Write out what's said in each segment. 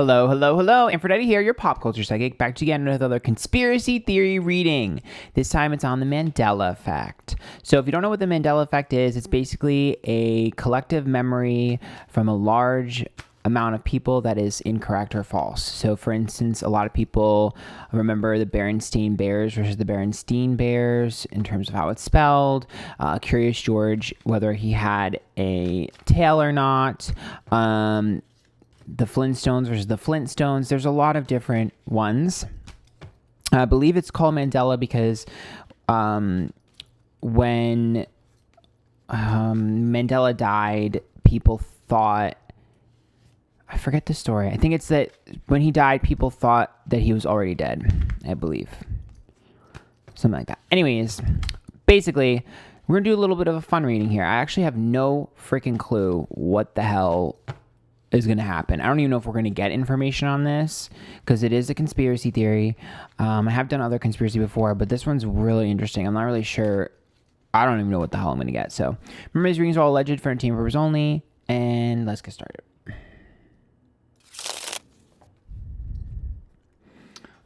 Hello, hello, hello. Antphrodite here, your pop culture psychic, back to again with another conspiracy theory reading. This time it's on the Mandela Effect. So if you don't know what the Mandela Effect is, it's basically a collective memory from a large amount of people that is incorrect or false. So for instance, a lot of people remember the Berenstain Bears versus the Berenstain Bears in terms of how it's spelled. Curious George, whether he had a tail or not. The Flintstones versus the Flintstones. There's a lot of different ones. I believe it's called Mandela because when Mandela died, people thought, I forget the story. I think it's that when he died, people thought that he was already dead, I believe. Something like that. Anyways, basically, we're going to do a little bit of a fun reading here. I actually have no freaking clue what the hell is going to happen. I don't even know if we're going to get information on this because it is a conspiracy theory. I have done other conspiracy before, but this one's really interesting. I'm not really sure. I don't even know what the hell I'm going to get. So remember, these readings are all alleged for entertainment purposes only, and let's get started.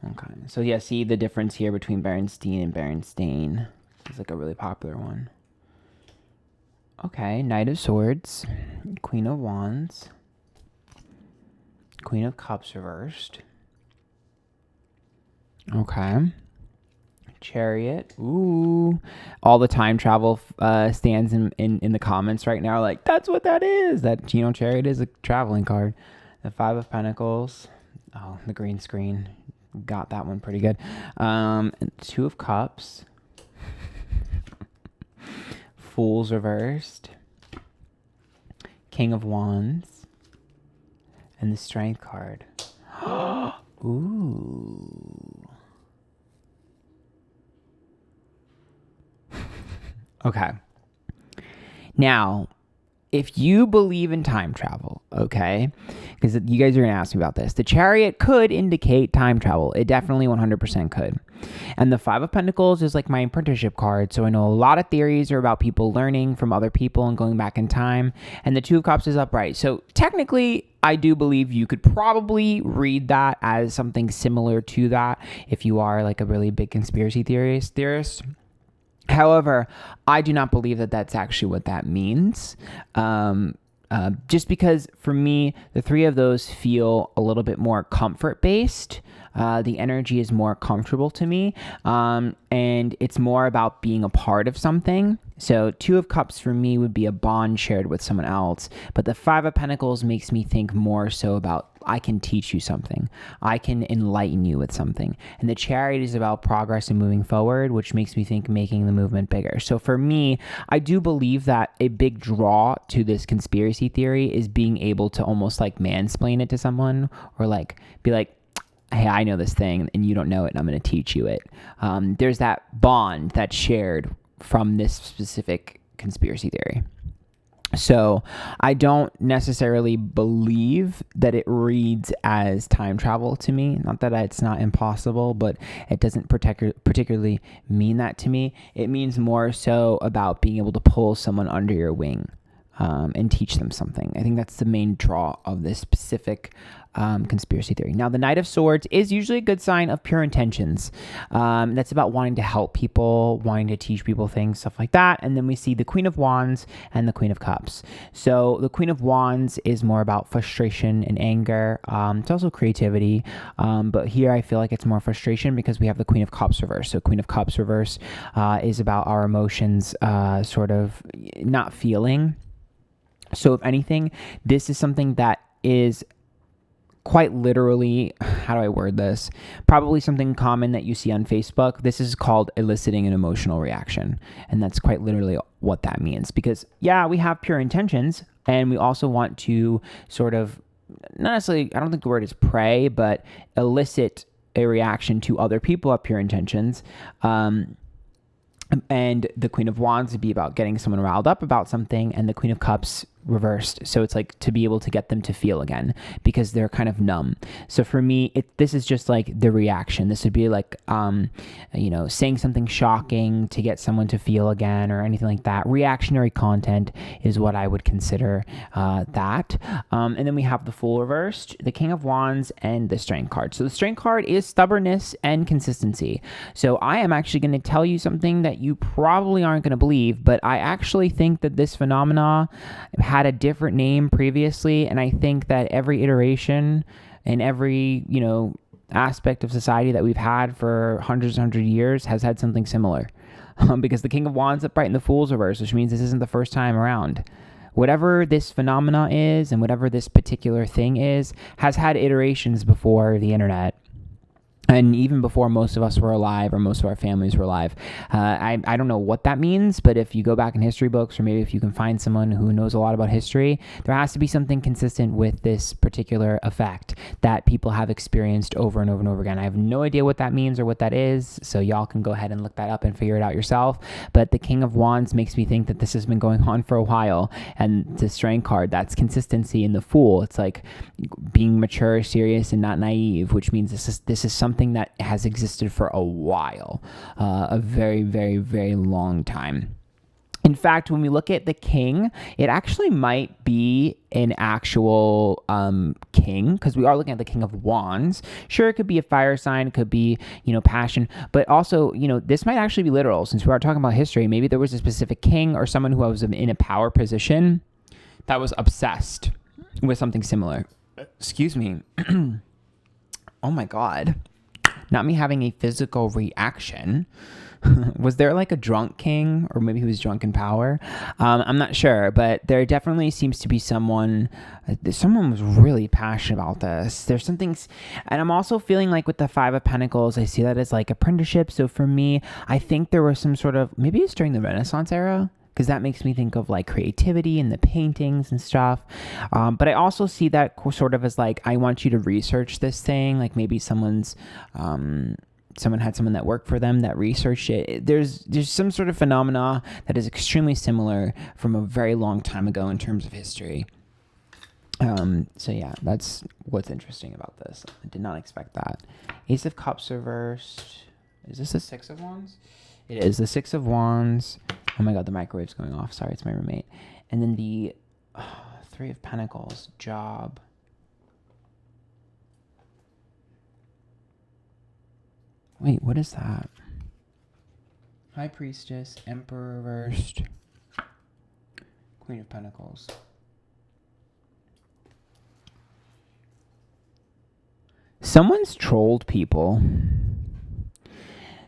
Okay, so yeah, see the difference here between Berenstain and Berenstain. It's like a really popular one. Okay, Knight of Swords, Queen of Wands, Queen of Cups reversed. Okay. Chariot. Ooh. All the time travel stands in the comments right now are like, that's what that is. That, Chariot is a traveling card. The Five of Pentacles. Oh, the green screen. Got that one pretty good. Two of Cups. Fools reversed. King of Wands. And the Strength card. Ooh. Okay. Now, if you believe in time travel, okay, because you guys are going to ask me about this, the Chariot could indicate time travel. It definitely 100% could. And the Five of Pentacles is like my apprenticeship card. So I know a lot of theories are about people learning from other people and going back in time. And the Two of Cups is upright. So technically, I do believe you could probably read that as something similar to that if you are like a really big conspiracy theorist. However, I do not believe that that's actually what that means. Just because for me, the three of those feel a little bit more comfort-based. The energy is more comfortable to me. And it's more about being a part of something. So Two of Cups for me would be a bond shared with someone else. But the Five of Pentacles makes me think more so about I can teach you something. I can enlighten you with something. And the Chariot is about progress and moving forward, which makes me think making the movement bigger. So for me, I do believe that a big draw to this conspiracy theory is being able to almost like mansplain it to someone or like be like, hey, I know this thing and you don't know it and I'm going to teach you it. There's that bond that's shared from this specific conspiracy theory. So I don't necessarily believe that it reads as time travel to me. Not that it's not impossible, but it doesn't particularly mean that to me. It means more so about being able to pull someone under your wing and teach them something. I think that's the main draw of this specific conspiracy theory. Now, the Knight of Swords is usually a good sign of pure intentions. That's about wanting to help people, wanting to teach people things, stuff like that. And then we see the Queen of Wands and the Queen of Cups. So the Queen of Wands is more about frustration and anger. It's also creativity. But here I feel like it's more frustration because we have the Queen of Cups reverse. So Queen of Cups reverse is about our emotions sort of not feeling. So if anything, this is something that is quite literally, how do I word this? Probably something common that you see on Facebook. This is called eliciting an emotional reaction. And that's quite literally what that means. Because yeah, we have pure intentions and we also want to sort of, not necessarily, I don't think the word is pray, but elicit a reaction to other people of pure intentions. And the Queen of Wands would be about getting someone riled up about something, and the Queen of Cups reversed. So it's like to be able to get them to feel again because they're kind of numb. So for me, this is just like the reaction. This would be like, saying something shocking to get someone to feel again or anything like that. Reactionary content is what I would consider that. And then we have the Fool reversed, the King of Wands, and the Strength card. So the Strength card is stubbornness and consistency. So I am actually going to tell you something that you probably aren't going to believe, but I actually think that this phenomena had a different name previously, and I think that every iteration and every, aspect of society that we've had for hundreds of years has had something similar. Because the King of Wands upright and the Fool's reverse, which means this isn't the first time around. Whatever this phenomena is and whatever this particular thing is has had iterations before the internet. And even before most of us were alive or most of our families were alive. I don't know what that means, but if you go back in history books or maybe if you can find someone who knows a lot about history, there has to be something consistent with this particular effect that people have experienced over and over and over again. I have no idea what that means or what that is, so y'all can go ahead and look that up and figure it out yourself. But the King of Wands makes me think that this has been going on for a while. And the Strength card, that's consistency. In the Fool, it's like being mature, serious, and not naive, which means this is something that has existed for a while, a very, very, very long time. In fact, when we look at the King, it actually might be an actual king, because we are looking at the King of Wands. Sure, it could be a fire sign, it could be, passion, but also, this might actually be literal. Since we are talking about history, maybe there was a specific king or someone who was in a power position that was obsessed with something similar. Excuse me. Oh my God. Not me having a physical reaction. Was there like a drunk king, or maybe he was drunk in power? I'm not sure, but there definitely seems to be someone was really passionate about this. There's something, and I'm also feeling like with the Five of Pentacles, I see that as like apprenticeship. So for me, I think there was some sort of, maybe it's during the Renaissance era, because that makes me think of like creativity and the paintings and stuff. But I also see that sort of as like, I want you to research this thing. Like maybe someone had someone that worked for them that researched it. There's some sort of phenomena that is extremely similar from a very long time ago in terms of history. So yeah, that's what's interesting about this. I did not expect that. Ace of Cups reversed. Is this the Six of Wands? It is the Six of Wands. Oh my God, the microwave's going off. Sorry, it's my roommate. And then the Three of Pentacles, job. Wait, what is that? High Priestess, Emperor reversed, Queen of Pentacles. Someone's trolled people.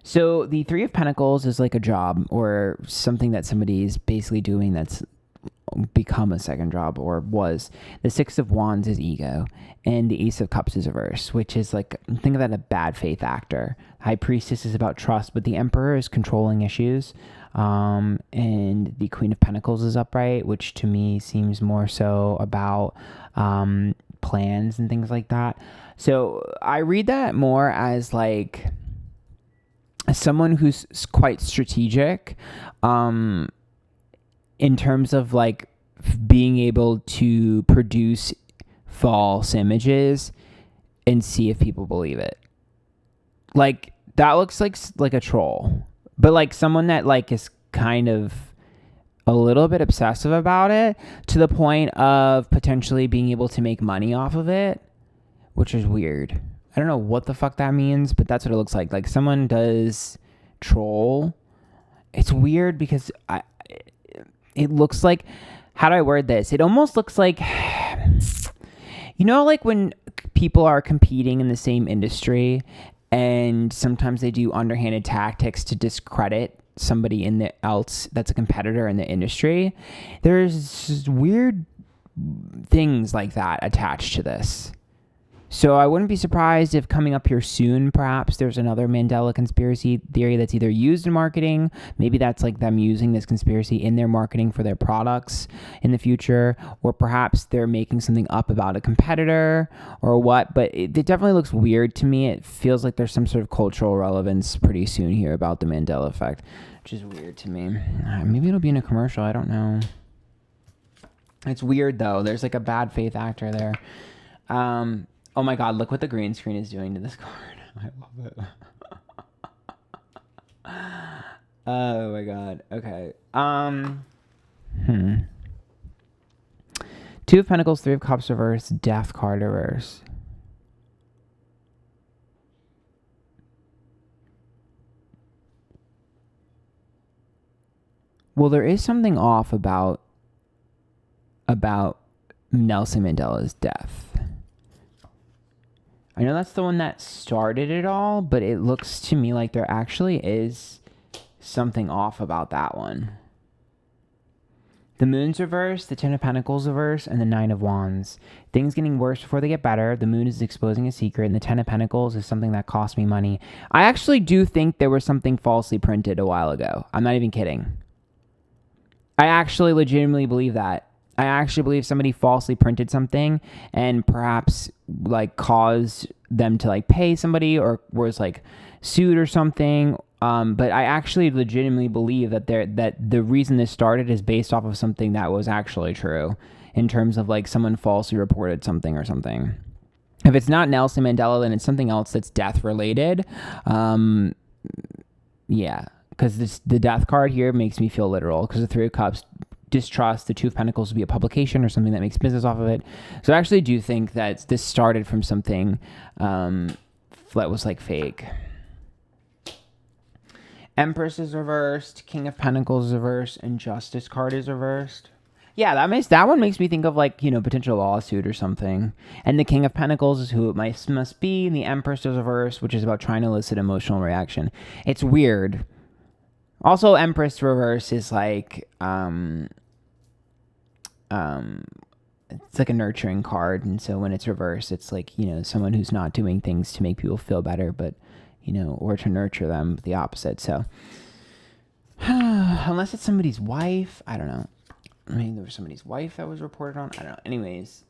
So the Three of Pentacles is like a job or something that somebody's basically doing that's become a second job or was. The Six of Wands is ego, and the Ace of Cups is reverse, which is like, think of that a bad faith actor. High Priestess is about trust, but the Emperor is controlling issues. And the Queen of Pentacles is upright, which to me seems more so about plans and things like that. So I read that more as like someone who's quite strategic in terms of like being able to produce false images and see if people believe it. Like that looks like a troll, but like someone that like is kind of a little bit obsessive about it to the point of potentially being able to make money off of it, which is weird. I don't know what the fuck that means, but that's what it looks like. Like someone does troll. It's weird because it looks like, how do I word this? It almost looks like, like when people are competing in the same industry and sometimes they do underhanded tactics to discredit somebody else that's a competitor in the industry. There's weird things like that attached to this. So I wouldn't be surprised if coming up here soon, perhaps there's another Mandela conspiracy theory that's either used in marketing. Maybe that's like them using this conspiracy in their marketing for their products in the future, or perhaps they're making something up about a competitor or what. But it definitely looks weird to me. It feels like there's some sort of cultural relevance pretty soon here about the Mandela effect, which is weird to me. Maybe it'll be in a commercial. I don't know. It's weird though. There's like a bad faith actor there. Oh my God, look what the green screen is doing to this card. I love it. Oh my God. Okay. Two of Pentacles, Three of Cups reverse, Death card reverse. Well, there is something off about Nelson Mandela's death. I know that's the one that started it all, but it looks to me like there actually is something off about that one. The Moon's reversed, the Ten of Pentacles reversed, and the Nine of Wands. Things getting worse before they get better. The Moon is exposing a secret, and the Ten of Pentacles is something that cost me money. I actually do think there was something falsely printed a while ago. I'm not even kidding. I actually legitimately believe that. I actually believe somebody falsely printed something and perhaps like caused them to like pay somebody or was like sued or something. But I actually legitimately believe that the reason this started is based off of something that was actually true in terms of like someone falsely reported something or something. If it's not Nelson Mandela, then it's something else that's death related. Yeah. Because the death card here makes me feel literal. Because the Three of Cups, distrust. The Two of Pentacles would be a publication or something that makes business off of it. So I actually do think that this started from something that was like fake. Empress is reversed. King of Pentacles is reversed. And Justice card is reversed. Yeah, that one makes me think of like, potential lawsuit or something. And the King of Pentacles is who it must be. And the Empress is reversed, which is about trying to elicit emotional reaction. It's weird. Also, Empress reverse is like, it's like a nurturing card. And so when it's reversed, it's like, someone who's not doing things to make people feel better, but, or to nurture them, the opposite. So, unless it's somebody's wife, I don't know. I mean, there was somebody's wife that was reported on. I don't know. Anyways.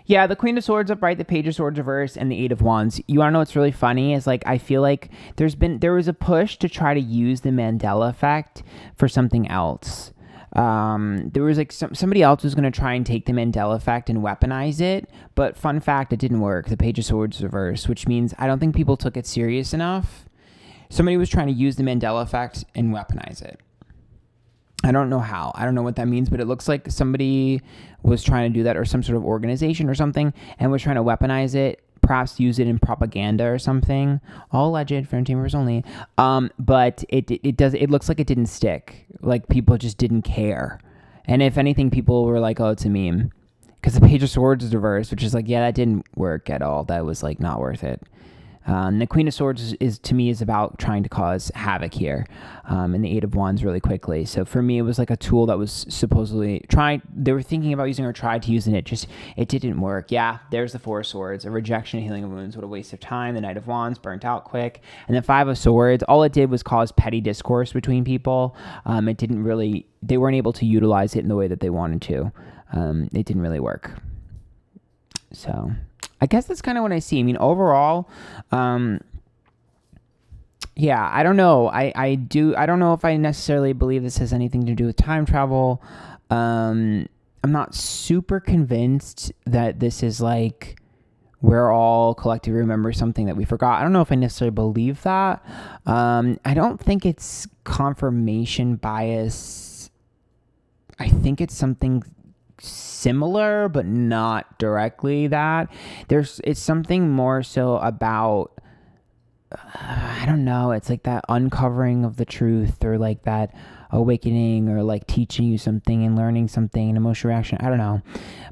Yeah, the Queen of Swords upright, the Page of Swords reversed, and the Eight of Wands. You want to know what's really funny is like I feel like there was a push to try to use the Mandela effect for something else. There was like somebody else was going to try and take the Mandela effect and weaponize it, but fun fact, it didn't work. The Page of Swords reversed, which means I don't think people took it serious enough. Somebody was trying to use the Mandela effect and weaponize it. I don't know how. I don't know what that means, but it looks like somebody was trying to do that or some sort of organization or something and was trying to weaponize it, perhaps use it in propaganda or something. All alleged, for entertainment only. But it looks like it didn't stick. Like people just didn't care. And if anything, people were like, oh, it's a meme. Because the Page of Swords is reversed, which is like, yeah, that didn't work at all. That was like not worth it. The Queen of Swords is to me is about trying to cause havoc here, and the Eight of Wands really quickly. So for me, it was like a tool that was supposedly they were thinking about using or tried to use it. It didn't work. Yeah, there's the Four of Swords, a rejection, healing of wounds. What a waste of time. The Knight of Wands burnt out quick, and the Five of Swords. All it did was cause petty discourse between people. It didn't really. They weren't able to utilize it in the way that they wanted to. It didn't really work. So. I guess that's kind of what I see. I mean, overall, yeah, I don't know. I don't know if I necessarily believe this has anything to do with time travel. I'm not super convinced that this is like we're all collectively remember something that we forgot. I don't know if I necessarily believe that. I don't think it's confirmation bias. I think it's something similar, but not directly that. It's something more so about, I don't know, it's like that uncovering of the truth or like that awakening or like teaching you something and learning something, an emotional reaction. I don't know.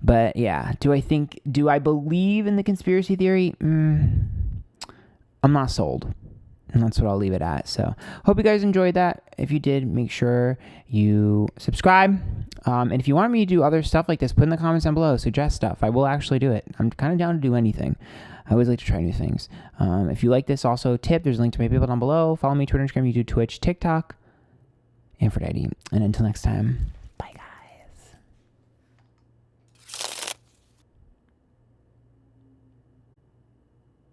But yeah, do I believe in the conspiracy theory? I'm not sold. And that's what I'll leave it at. So hope you guys enjoyed that. If you did, make sure you subscribe. And if you want me to do other stuff like this, put in the comments down below. Suggest stuff. I will actually do it. I'm kind of down to do anything. I always like to try new things. If you like this, also tip. There's a link to my PayPal down below. Follow me, Twitter, Instagram, YouTube, Twitch, TikTok, Antphrodite. And until next time.